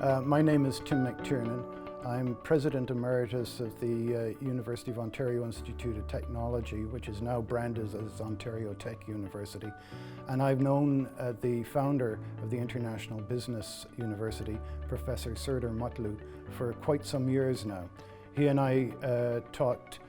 My name is Tim McTiernan. I'm President Emeritus of the University of Ontario Institute of Technology, which is now branded as Ontario Tech University. And I've known the founder of the International Business University, Professor Serdar Mutlu, for quite some years now. He and I talked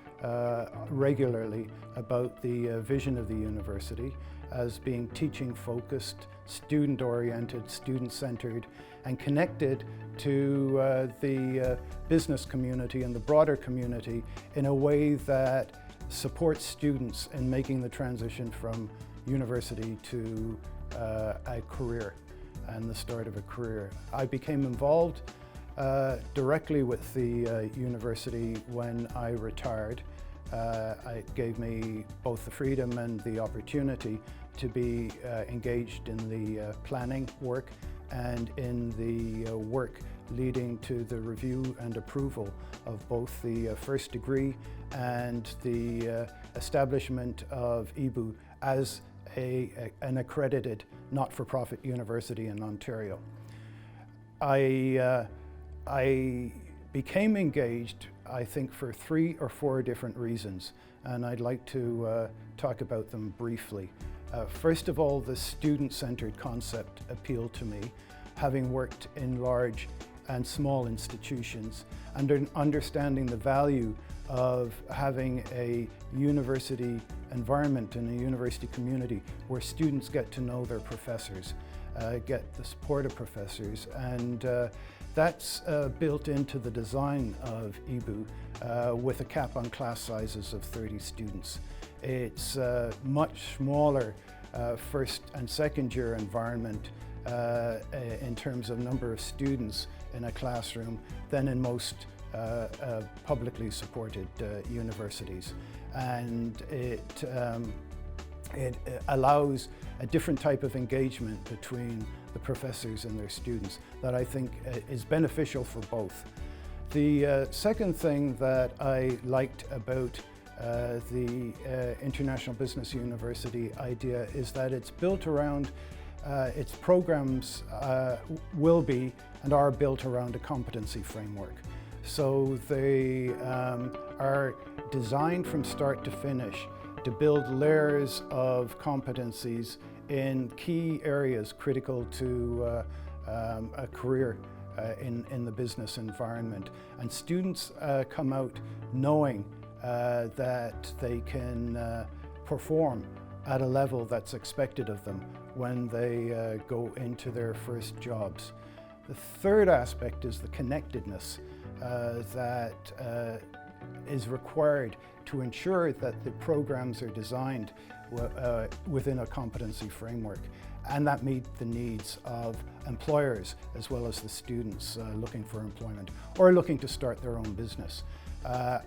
regularly about the vision of the university as being teaching-focused, student-oriented, student-centered, and connected to the business community and the broader community in a way that supports students in making the transition from university to a career and the start of a career. I became involved directly with the university when I retired. It gave me both the freedom and the opportunity to be engaged in the planning work and in the work leading to the review and approval of both the first degree and the establishment of IBU as an accredited not-for-profit university in Ontario. I became engaged, I think, for 3 or 4 different reasons, and I'd like to talk about them briefly. First of all, the student-centered concept appealed to me, having worked in large and small institutions, and understanding the value of having a university environment and a university community where students get to know their professors, get the support of professors, and that's built into the design of IBU with a cap on class sizes of 30 students. It's a much smaller first and second year environment in terms of number of students in a classroom than in most publicly supported universities. And it allows a different type of engagement between the professors and their students that I think is beneficial for both. The second thing that I liked about the International Business University idea is that it's built around, its programs will be and are built around a competency framework. So they are designed from start to finish to build layers of competencies in key areas critical to a career in the business environment. And students come out knowing that they can perform at a level that's expected of them when they go into their first jobs. The third aspect is the connectedness that is required to ensure that the programs are designed within a competency framework and that meet the needs of employers as well as the students looking for employment or looking to start their own business.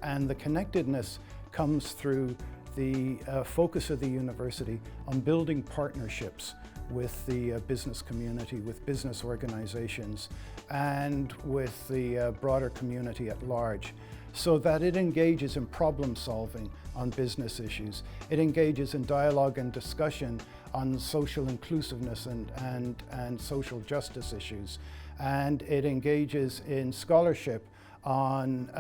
And the connectedness comes through the focus of the university on building partnerships with the business community, with business organizations, and with the broader community at large, so that it engages in problem solving on business issues. It engages in dialogue and discussion on social inclusiveness and social justice issues. And it engages in scholarship on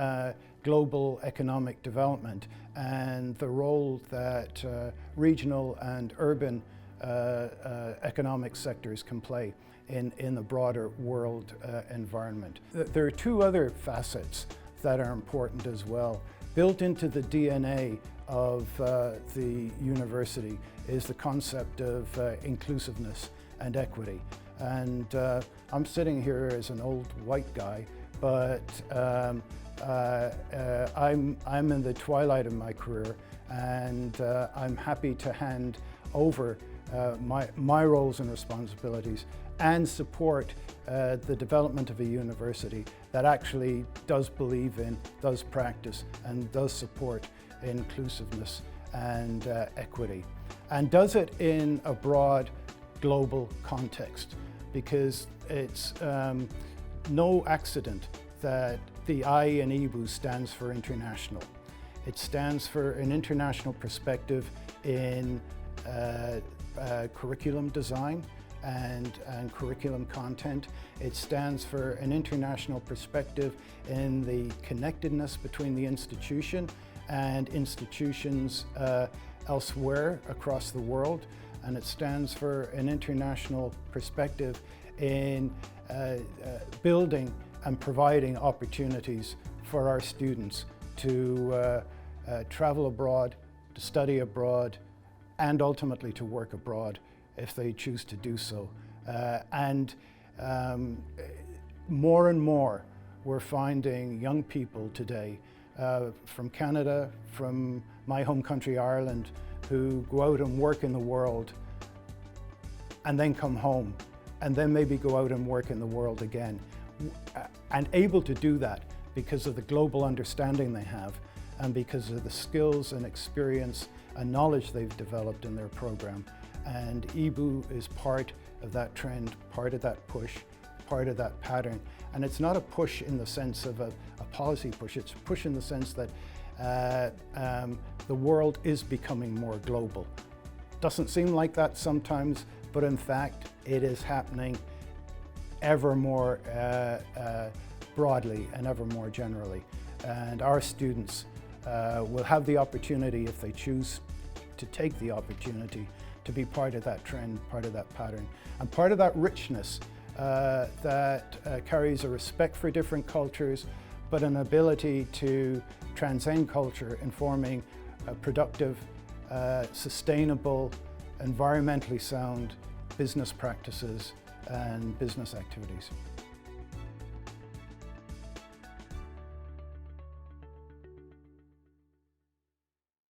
global economic development and the role that regional and urban economic sectors can play in the broader world environment. There are 2 other facets that are important as well. Built into the DNA of the university is the concept of inclusiveness and equity. And I'm sitting here as an old white guy, but I'm in the twilight of my career, and I'm happy to hand over my roles and responsibilities and support the development of a university that actually does believe in, does practice, and does support inclusiveness and equity, and does it in a broad global context, because it's no accident that the I in IBU stands for international. It stands for an international perspective in curriculum design, and curriculum content. It stands for an international perspective in the connectedness between the institution and institutions elsewhere across the world. And it stands for an international perspective in building and providing opportunities for our students to travel abroad, to study abroad, and ultimately to work abroad if they choose to do so. More and more we're finding young people today from Canada, from my home country Ireland, who go out and work in the world and then come home and then maybe go out and work in the world again, and able to do that because of the global understanding they have and because of the skills and experience and knowledge they've developed in their program. And IBU is part of that trend, part of that push, part of that pattern. And it's not a push in the sense of a policy push, it's a push in the sense that the world is becoming more global. Doesn't seem like that sometimes, but in fact it is happening ever more broadly and ever more generally. And our students will have the opportunity, if they choose to take the opportunity, to be part of that trend, part of that pattern, and part of that richness that carries a respect for different cultures, but an ability to transcend culture, informing productive, sustainable, environmentally sound business practices and business activities.